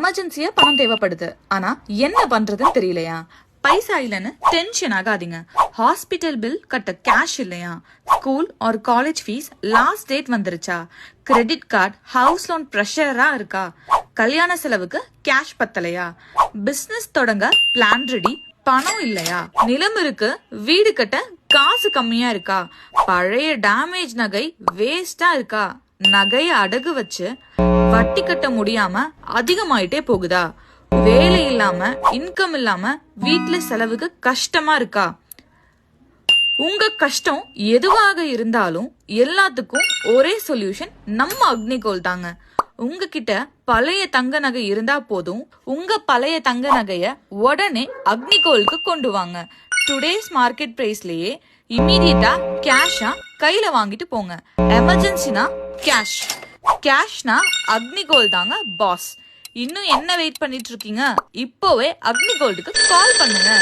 எமர்ஜென்சியா பணம் தேவைப்படுது, ஆனா என்ன பண்றதுன்னு தெரியலையா? பைசா இல்லைன்னு டென்ஷன் ஆகாதீங்க. ஹாஸ்பிட்டல் பில் கட்ட கேஷ் இல்லையா? School or college fees last date வந்துருச்சா? கிரெடிட் கார்டு, ஹவுஸ் லோன் ப்ரெஷரா இருக்கா? கல்யாண செலவுக்கு கேஷ் பத்தலையா? பிசினஸ் தொடங்க பிளான் ரெடி, பணம் இல்லையா? நிலம் இருக்கு, வீடு கட்ட காசு கம்மியா இருக்கா? பழைய டேமேஜ் நகை வேஸ்டா இருக்கா? நகைய அடகு வச்சு வட்டி கட்ட முடியாம அதிகமாயிட்டே போகுதா? வேலை இல்லாம, இன்கம் இல்லாம வீட்ல செலவுக்கு கஷ்டமா இருக்கா? உங்க கஷ்டம் எதுவாக இருந்தாலும் எல்லாத்துக்கும் ஒரே சொல்யூஷன் நம்ம அக்னிகோல்ட் தாங்க. உங்ககிட்ட பழைய தங்க நகை இருந்தா போதும், உங்க பழைய தங்க நகைய உடனே அக்னிகோல்டுக்கு கொண்டு வாங்க. டுடேஸ் மார்க்கெட் பிரைஸ்லயே இமீடியட்டா கேஷா கையில வாங்கிட்டு போங்க. எமர்ஜென்சினா கேஷ், கேஷ்னா அக்னிகோல்ட் தாங்க பாஸ். இன்னும் என்ன வெயிட் பண்ணிட்டு இருக்கீங்க? இப்போவே அக்னிகோல்டுக்கு கால் பண்ணுங்க.